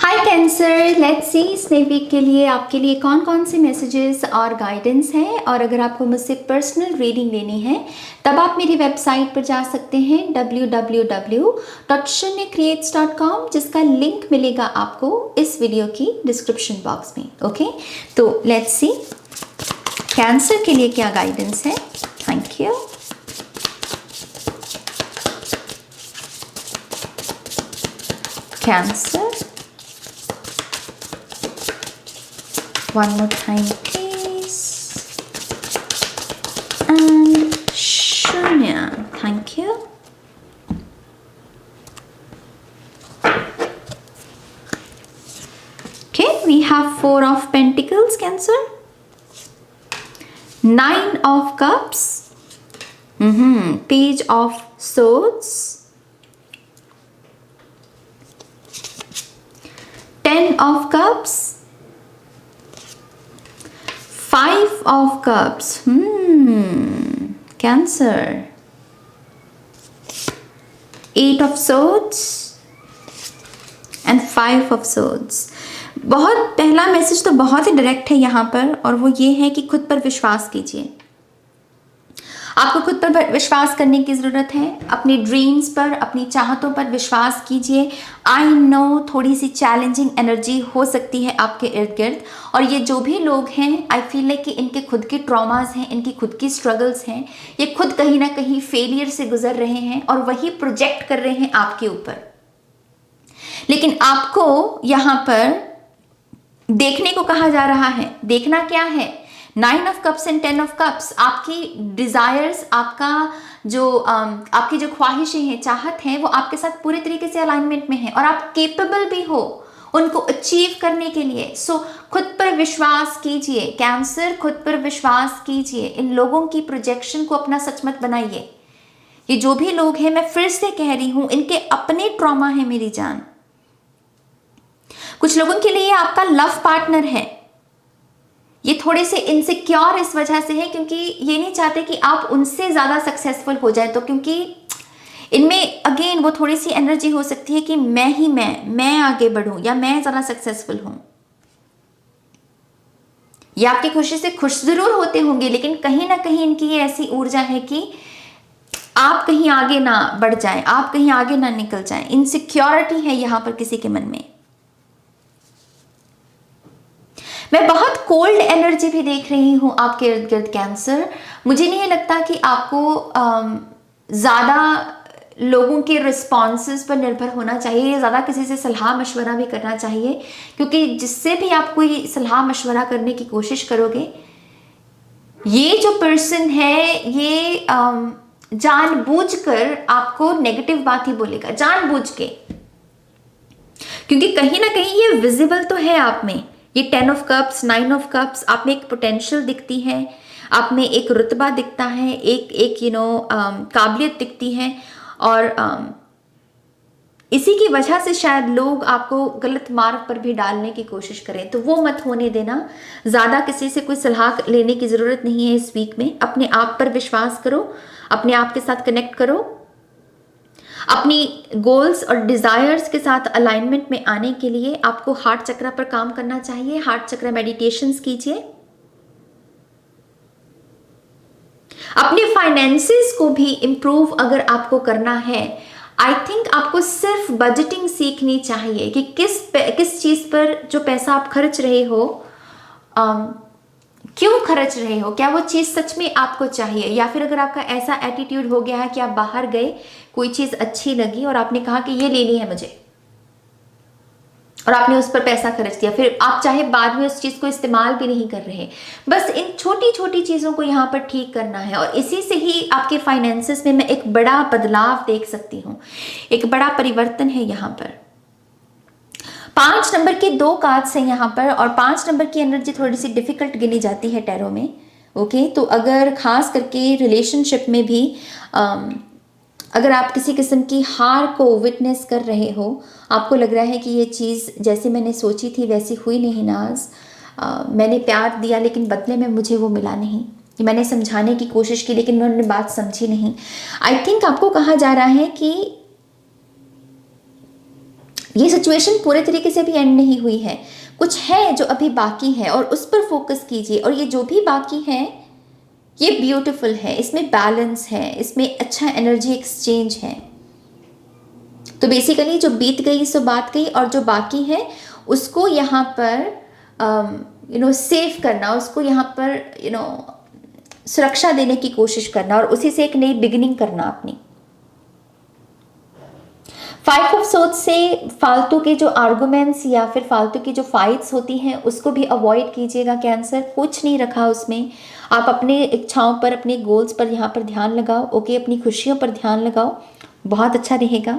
Hi cancer, let's see इस नए week के लिए आपके लिए कौन कौन से मैसेजेस और गाइडेंस हैं। और अगर आपको मुझसे पर्सनल रीडिंग लेनी है तब आप मेरी वेबसाइट पर जा सकते हैं www.shunyacreates.com, जिसका लिंक मिलेगा आपको इस वीडियो की डिस्क्रिप्शन बॉक्स में। ओके, तो लेट्स सी कैंसर के लिए क्या गाइडेंस है। Thank you. Cancer, one more time please, and Shunya, thank you. Okay, we have 4 of Pentacles, Cancer, 9 of Cups, Page of Swords, 10 of Cups, 5 of Cups, Cancer, 8 of Swords and 5 of Swords। बहुत पहला message तो बहुत ही direct है यहाँ पर, और वो ये है कि खुद पर विश्वास कीजिए। आपको खुद पर विश्वास करने की ज़रूरत है, अपनी ड्रीम्स पर, अपनी चाहतों पर विश्वास कीजिए। आई नो थोड़ी सी चैलेंजिंग एनर्जी हो सकती है आपके इर्द गिर्द, और ये जो भी लोग हैं आई फील लाइक कि इनके खुद के ट्रॉमास हैं, इनकी खुद की स्ट्रगल्स हैं, ये खुद कहीं ना कहीं फेलियर से गुजर रहे हैं और वही प्रोजेक्ट कर रहे हैं आपके ऊपर। लेकिन आपको यहाँ पर देखने को कहा जा रहा है। देखना क्या है? 9 of cups and 10 of cups. आपकी डिजायर्स, आपकी जो ख्वाहिशें हैं, चाहत हैं, वो आपके साथ पूरे तरीके से अलाइनमेंट में है और आप केपेबल भी हो उनको अचीव करने के लिए। सो खुद पर विश्वास कीजिए कैंसर, खुद पर विश्वास कीजिए। इन लोगों की प्रोजेक्शन को अपना सच मत बनाइए। ये जो भी लोग हैं, मैं फिर से कह रही हूं, इनके अपने ट्रॉमा है मेरी जान। कुछ लोगों के लिए आपका लव पार्टनर है, ये थोड़े से इनसिक्योर इस वजह से है क्योंकि ये नहीं चाहते कि आप उनसे ज्यादा सक्सेसफुल हो जाए। तो क्योंकि इनमें अगेन वो थोड़ी सी एनर्जी हो सकती है कि मैं आगे बढ़ूं या मैं ज्यादा सक्सेसफुल हूं। ये आपकी खुशी से खुश जरूर होते होंगे, लेकिन कहीं ना कहीं इनकी ये ऐसी ऊर्जा है कि आप कहीं आगे ना बढ़ जाएं, आप कहीं आगे ना निकल जाएं। इनसिक्योरिटी है यहां पर किसी के मन में। मैं बहुत कोल्ड एनर्जी भी देख रही हूं आपके इर्द गिर्द कैंसर। मुझे नहीं लगता कि आपको ज़्यादा लोगों के रिस्पॉन्सेस पर निर्भर होना चाहिए, ज़्यादा किसी से सलाह मशवरा भी करना चाहिए, क्योंकि जिससे भी आप कोई सलाह मशवरा करने की कोशिश करोगे, ये जो पर्सन है ये जानबूझकर आपको नेगेटिव बात ही बोलेगा, जानबूझ के। क्योंकि कहीं ना कहीं ये विजिबल तो है आप में। ये 10 ऑफ कप्स, 9 ऑफ कप्स, आप में एक पोटेंशियल दिखती है, आप में एक रुतबा दिखता है, एक काबिलियत दिखती है, और इसी की वजह से शायद लोग आपको गलत मार्ग पर भी डालने की कोशिश करें। तो वो मत होने देना। ज़्यादा किसी से कोई सलाह लेने की ज़रूरत नहीं है इस वीक में। अपने आप पर विश्वास करो, अपने आप के साथ कनेक्ट करो, अपनी गोल्स और डिजायर्स के साथ अलाइनमेंट में आने के लिए आपको हार्ट चक्र पर काम करना चाहिए। हार्ट चक्र मेडिटेशंस कीजिए। अपने फाइनेंसेस को भी इंप्रूव अगर आपको करना है, आई थिंक आपको सिर्फ बजटिंग सीखनी चाहिए कि किस चीज पर जो पैसा आप खर्च रहे हो, क्यों खर्च रहे हो, क्या वो चीज़ सच में आपको चाहिए, या फिर अगर आपका ऐसा एटीट्यूड हो गया है कि आप बाहर गए, कोई चीज़ अच्छी लगी और आपने कहा कि ये लेनी है मुझे, और आपने उस पर पैसा खर्च दिया, फिर आप चाहे बाद में उस चीज़ को इस्तेमाल भी नहीं कर रहे। बस इन छोटी छोटी चीज़ों को यहाँ पर ठीक करना है, और इसी से ही आपके फाइनेंसेस में मैं एक बड़ा बदलाव देख सकती हूँ, एक बड़ा परिवर्तन है यहाँ पर। 5 नंबर के 2 कार्ड्स हैं यहाँ पर, और 5 नंबर की एनर्जी थोड़ी सी डिफिकल्ट गिनी जाती है टैरो में। ओके, तो अगर खास करके रिलेशनशिप में भी अगर आप किसी किस्म की हार को विटनेस कर रहे हो, आपको लग रहा है कि ये चीज़ जैसे मैंने सोची थी वैसी हुई नहीं नाज, मैंने प्यार दिया लेकिन बदले में मुझे वो मिला नहीं, मैंने समझाने की कोशिश की लेकिन उन्होंने बात समझी नहीं। आई थिंक आपको कहा जा रहा है कि ये सिचुएशन पूरे तरीके से भी एंड नहीं हुई है, कुछ है जो अभी बाकी है और उस पर फोकस कीजिए। और ये जो भी बाकी है ये ब्यूटीफुल है, इसमें बैलेंस है, इसमें अच्छा एनर्जी एक्सचेंज है। तो बेसिकली जो बीत गई सो बात गई, और जो बाकी है उसको यहाँ पर सेव करना, उसको यहाँ पर सुरक्षा देने की कोशिश करना और उसी से एक नई बिगिनिंग करना अपनी। 5 ऑफ सोर्ड्स से फालतू के जो आर्गुमेंट्स या फिर फालतू की जो फाइट्स होती हैं उसको भी अवॉइड कीजिएगा कैंसर। कुछ नहीं रखा उसमें, आप अपने इच्छाओं पर, अपने गोल्स पर यहाँ पर ध्यान लगाओ। ओके, अपनी खुशियों पर ध्यान लगाओ, बहुत अच्छा रहेगा।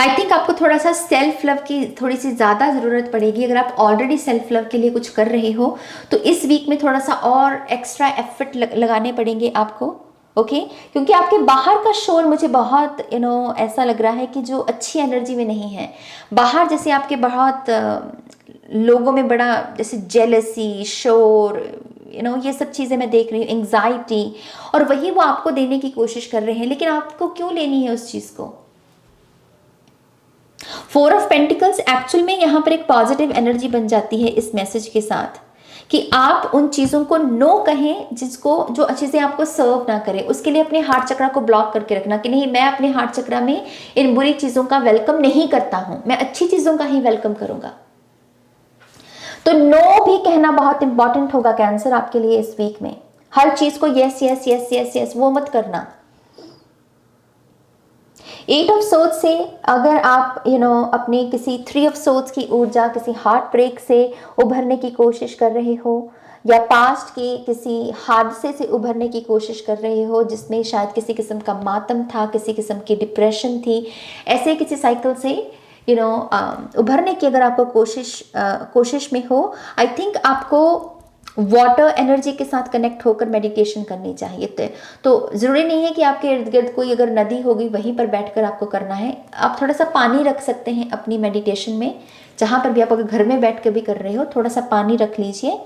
आई थिंक आपको थोड़ा सा सेल्फ लव की थोड़ी सी ज़्यादा ज़रूरत पड़ेगी। अगर आप ऑलरेडी सेल्फ लव के लिए कुछ कर रहे हो तो इस वीक में थोड़ा सा और एक्स्ट्रा एफर्ट लगाने पड़ेंगे आपको। ओके, क्योंकि आपके बाहर का शोर मुझे बहुत ऐसा लग रहा है कि जो अच्छी एनर्जी में नहीं है। बाहर जैसे आपके बहुत लोगों में बड़ा जैसे जेलसी, शोर, ये सब चीज़ें मैं देख रही हूँ, एंग्जाइटी, और वही वो आपको देने की कोशिश कर रहे हैं, लेकिन आपको क्यों लेनी है उस चीज़ को। 4 ऑफ पेंटिकल्स एक्चुअल में यहाँ पर एक पॉजिटिव एनर्जी बन जाती है इस मैसेज के साथ, कि आप उन चीज़ों को नो कहें जो चीज़ें आपको सर्व ना करें। उसके लिए अपने हार्ट चक्रा को ब्लॉक करके रखना कि नहीं, मैं अपने हार्ट चक्रा में इन बुरी चीज़ों का वेलकम नहीं करता हूं, मैं अच्छी चीज़ों का ही वेलकम करूंगा। तो नो भी कहना बहुत इंपॉर्टेंट होगा कैंसर आपके लिए इस वीक में। हर चीज़ को yes yes yes yes yes वो मत करना। 8 ऑफ सोर्ड्स से अगर आप अपने किसी 3 ऑफ सोर्ड्स की ऊर्जा, किसी हार्ट ब्रेक से उभरने की कोशिश कर रहे हो, या पास्ट के किसी हादसे से उभरने की कोशिश कर रहे हो जिसमें शायद किसी किस्म का मातम था, किसी किस्म की डिप्रेशन थी, ऐसे किसी साइकिल से उभरने की अगर आपको कोशिश में हो, आई थिंक आपको वाटर एनर्जी के साथ कनेक्ट होकर मेडिटेशन करनी चाहिए। तो ज़रूरी नहीं है कि आपके इर्द गिर्द कोई अगर नदी होगी वहीं पर बैठकर आपको करना है। आप थोड़ा सा पानी रख सकते हैं अपनी मेडिटेशन में, जहाँ पर भी आप अगर घर में बैठ कर भी कर रहे हो थोड़ा सा पानी रख लीजिए।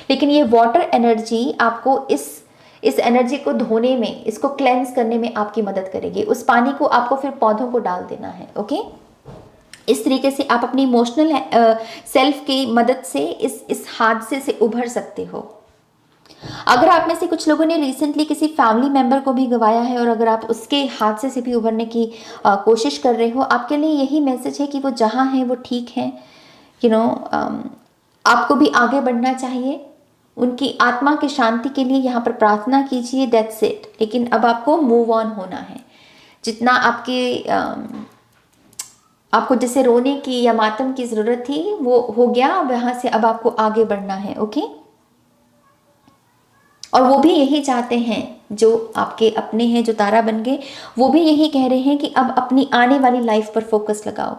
लेकिन ये वाटर एनर्जी आपको इस एनर्जी को धोने में, इसको क्लेंस करने में आपकी मदद करेगी। उस पानी को आपको फिर पौधों को डाल देना है। ओके, इस तरीके से आप अपनी इमोशनल सेल्फ की मदद से इस हादसे से उभर सकते हो। अगर आप में से कुछ लोगों ने रिसेंटली किसी फैमिली मेंबर को भी गंवाया है और अगर आप उसके हादसे से भी उभरने की कोशिश कर रहे हो, आपके लिए यही मैसेज है कि वो जहाँ हैं वो ठीक है। आपको भी आगे बढ़ना चाहिए, उनकी आत्मा की शांति के लिए यहाँ पर प्रार्थना कीजिए, दैट्स इट। लेकिन अब आपको मूव ऑन होना है। जितना आपको जैसे रोने की या मातम की ज़रूरत थी वो हो गया, वहाँ से अब आपको आगे बढ़ना है। ओके, और वो भी यही चाहते हैं, जो आपके अपने हैं, जो तारा बन गए, वो भी यही कह रहे हैं कि अब अपनी आने वाली लाइफ पर फोकस लगाओ।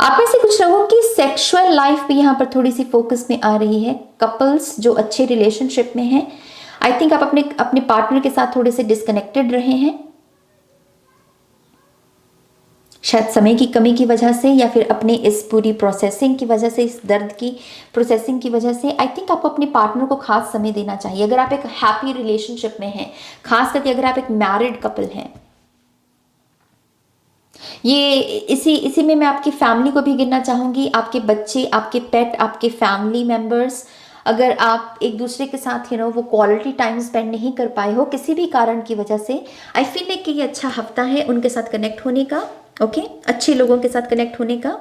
आप में से कुछ लोगों की सेक्सुअल लाइफ भी यहाँ पर थोड़ी सी फोकस में आ रही है। कपल्स जो अच्छे रिलेशनशिप में हैं, आई थिंक आप अपने पार्टनर के साथ थोड़े से डिस्कनेक्टेड रहे हैं, शायद समय की कमी की वजह से या फिर अपने इस पूरी प्रोसेसिंग की वजह से, इस दर्द की प्रोसेसिंग की वजह से। आई थिंक आपको अपने पार्टनर को खास समय देना चाहिए अगर आप एक हैप्पी रिलेशनशिप में हैं, खास करके अगर आप एक मैरिड कपल हैं। ये इसी में मैं आपकी फैमिली को भी गिनना चाहूँगी, आपके बच्चे, आपके पेट, आपके फैमिली मेम्बर्स। अगर आप एक दूसरे के साथ वो क्वालिटी टाइम स्पेंड नहीं कर पाए हो किसी भी कारण की वजह से, आई फील लाइक कि ये अच्छा हफ्ता है उनके साथ कनेक्ट होने का। ओके, अच्छे लोगों के साथ कनेक्ट होने का।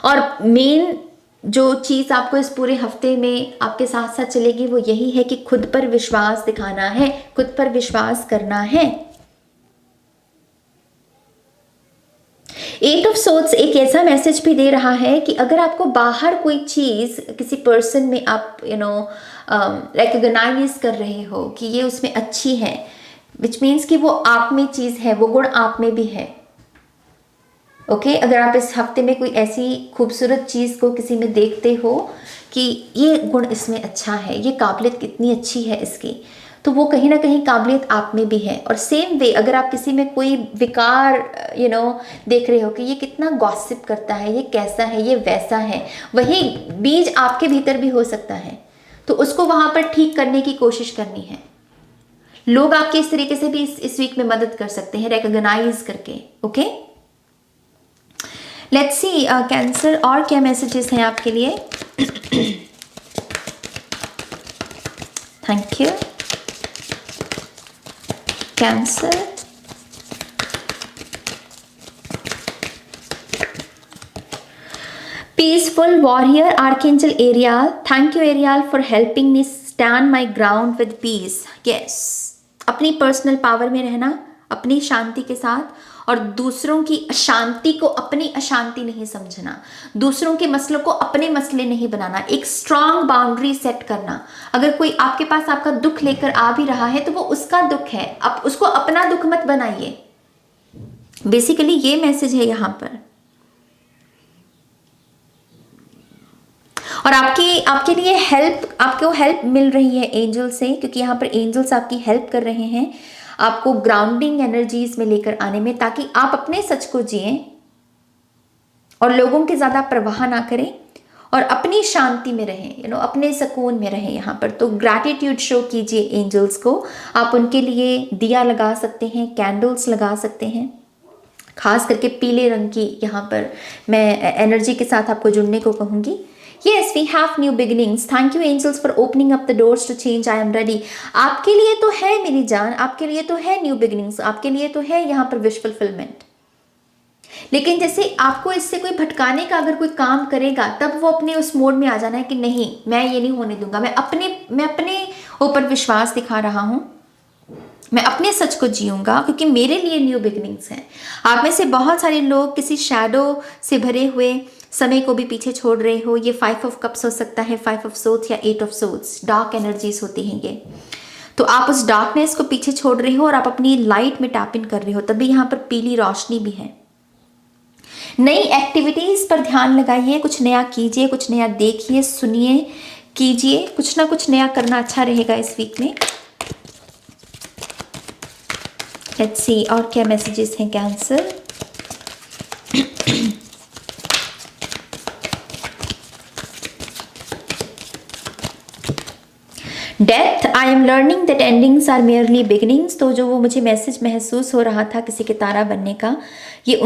और मेन जो चीज़ आपको इस पूरे हफ्ते में आपके साथ साथ चलेगी वो यही है कि खुद पर विश्वास दिखाना है, खुद पर विश्वास करना है। 8 ऑफ सोर्ड्स एक ऐसा मैसेज भी दे रहा है कि अगर आपको बाहर कोई चीज़ किसी पर्सन में आप रिकॉग्नाइज कर रहे हो कि ये उसमें अच्छी है, विच मीन्स कि वो आप में चीज़ है, वो गुण आप में भी है। ओके, अगर आप इस हफ्ते में कोई ऐसी खूबसूरत चीज़ को किसी में देखते हो कि ये गुण इसमें अच्छा है, ये काबिलियत कितनी अच्छी है इसकी, तो वो कहीं ना कहीं काबिलियत आप में भी है। और सेम वे अगर आप किसी में कोई विकार देख रहे हो कि ये कितना गॉसिप करता है, ये कैसा है, ये वैसा है, वही बीज आपके भीतर भी हो सकता है, तो उसको वहाँ पर ठीक करने की कोशिश करनी है। लोग आपके इस तरीके से भी इस वीक में मदद कर सकते हैं, रिकॉग्नाइज करके। ओके, लेट्स सी कैंसर और क्या मैसेजेस हैं आपके लिए। Thank you cancer. Peaceful warrior archangel Ariel, thank you Ariel for helping me stand my ground with peace. Yes, अपनी पर्सनल पावर में रहना, अपनी शांति के साथ, और दूसरों की अशांति को अपनी अशांति नहीं समझना, दूसरों के मसलों को अपने मसले नहीं बनाना, एक स्ट्रांग बाउंड्री सेट करना। अगर कोई आपके पास आपका दुख लेकर आ भी रहा है तो वो उसका दुख है, आप उसको अपना दुख मत बनाइए। बेसिकली ये मैसेज है यहाँ पर। और आपके लिए आपको हेल्प मिल रही है एंजल से, क्योंकि यहाँ पर एंजल्स आपकी हेल्प कर रहे हैं आपको ग्राउंडिंग एनर्जीज में लेकर आने में, ताकि आप अपने सच को जिएं और लोगों के ज्यादा प्रवाह ना करें और अपनी शांति में रहें, अपने सुकून में रहें। यहाँ पर तो ग्रैटिट्यूड शो कीजिए एंजल्स को। आप उनके लिए दिया लगा सकते हैं, कैंडल्स लगा सकते हैं, खास करके पीले रंग की यहाँ पर मैं एनर्जी के साथ आपको जुड़ने को कहूंगी। Yes, we have new beginnings. Thank you angels for opening up the doors to change. I am ready. आपके लिए तो है मेरी जान, आपके लिए तो है न्यू बिगिनिंग्स, आपके लिए तो है यहाँ पर विश फुलफिलमेंट। लेकिन जैसे आपको इससे कोई भटकाने का अगर कोई काम करेगा, तब वो अपने उस मोड में आ जाना है कि नहीं, मैं ये नहीं होने दूंगा, मैं अपने ऊपर विश्वास दिखा रहा हूँ, मैं अपने सच को जीऊंगा, क्योंकि मेरे लिए न्यू बिगिनिंग्स हैं। आप में से बहुत सारे लोग किसी शैडो से भरे हुए समय को भी पीछे छोड़ रहे हो। ये 5 ऑफ कप्स हो सकता है, 5 ऑफ सोर्ड्स या 8 ऑफ सोर्ड्स, डार्क एनर्जीज होती हैं ये। तो आप उस डार्कनेस को पीछे छोड़ रहे हो और आप अपनी लाइट में टैप इन कर रहे हो, तभी यहाँ पर पीली रोशनी भी है। नई एक्टिविटीज पर ध्यान लगाइए, कुछ नया कीजिए, कुछ नया देखिए, सुनिए, कीजिए, कुछ ना कुछ नया करना अच्छा रहेगा इस वीक में। लेट्स सी और क्या मैसेजेस हैं cancer. Death, I am learning that endings are merely beginnings. तो जो वो मुझे मैसेज महसूस हो रहा था किसी के तारा बनने का, ये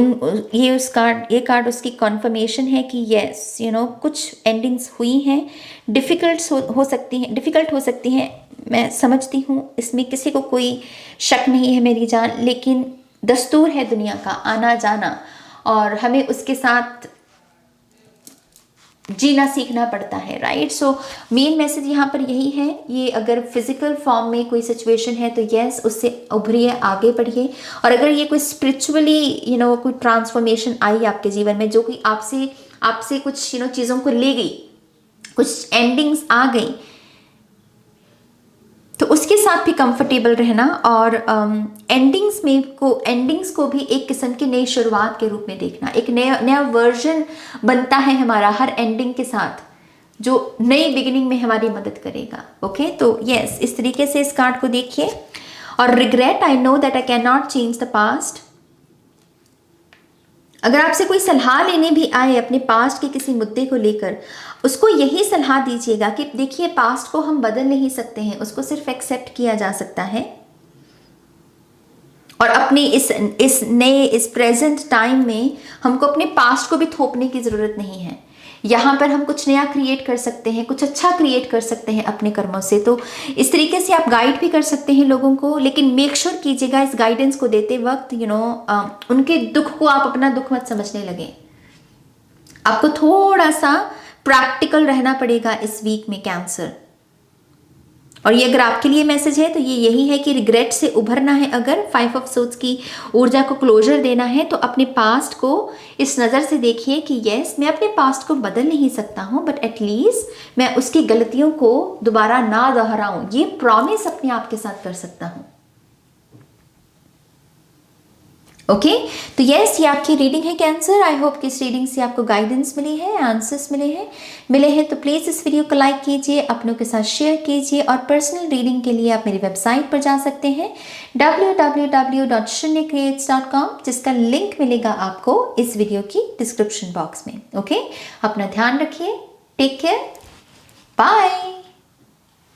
कार्ड उसकी कॉन्फर्मेशन है कि यस, कुछ एंडिंग्स हुई हैं, डिफ़िकल्ट हो सकती हैं। मैं समझती हूँ, इसमें किसी को कोई शक नहीं है मेरी जान, लेकिन दस्तूर है दुनिया का आना जाना, और हमें उसके साथ जीना सीखना पड़ता है, राइट। सो मेन मैसेज यहाँ पर यही है। ये अगर फिजिकल फॉर्म में कोई सिचुएशन है तो यस, उससे उभरिए, आगे बढ़िए। और अगर ये कोई स्पिरिचुअली कोई ट्रांसफॉर्मेशन आई आपके जीवन में, जो कि आपसे कुछ चीज़ों को ले गई, कुछ एंडिंग्स आ गई, तो उसके साथ भी कंफर्टेबल रहना, और एंडिंग्स को भी एक किस्म की नई शुरुआत के रूप में देखना। एक नया वर्जन बनता है हमारा हर एंडिंग के साथ, जो नई बिगिनिंग में हमारी मदद करेगा। ओके, तो यस, इस तरीके से इस कार्ड को देखिए। और regret, I know that I can not change the past. अगर आपसे कोई सलाह लेने भी आए अपने पास्ट के किसी मुद्दे को लेकर, उसको यही सलाह दीजिएगा कि देखिए, पास्ट को हम बदल नहीं सकते हैं, उसको सिर्फ एक्सेप्ट किया जा सकता है। और अपने इस प्रेजेंट टाइम में हमको अपने पास्ट को भी थोपने की ज़रूरत नहीं है। यहाँ पर हम कुछ नया क्रिएट कर सकते हैं, कुछ अच्छा क्रिएट कर सकते हैं अपने कर्मों से। तो इस तरीके से आप गाइड भी कर सकते हैं लोगों को, लेकिन मेक श्योर कीजिएगा इस गाइडेंस को देते वक्त उनके दुख को आप अपना दुख मत समझने लगे। आपको थोड़ा सा प्रैक्टिकल रहना पड़ेगा इस वीक में कैंसर। और ये अगर आपके लिए मैसेज है तो ये यही है कि रिग्रेट से उभरना है, अगर 5 ऑफ सोर्ड्स की ऊर्जा को क्लोजर देना है, तो अपने पास्ट को इस नज़र से देखिए कि यस, मैं अपने पास्ट को बदल नहीं सकता हूँ, बट एटलीस्ट मैं उसकी गलतियों को दोबारा ना दोहराऊं, ये प्रॉमिस अपने आप के साथ कर सकता हूँ। ओके, तो यस, ये आपकी रीडिंग है कैंसर। आई होप कि इस रीडिंग से आपको गाइडेंस मिली है, आंसर्स मिले हैं। तो प्लीज़ इस वीडियो को लाइक कीजिए, अपनों के साथ शेयर कीजिए, और पर्सनल रीडिंग के लिए आप मेरी वेबसाइट पर जा सकते हैं www.shunyacreates.com, जिसका लिंक मिलेगा आपको इस वीडियो की डिस्क्रिप्शन बॉक्स में। ओके, अपना ध्यान रखिए, टेक केयर, बाय।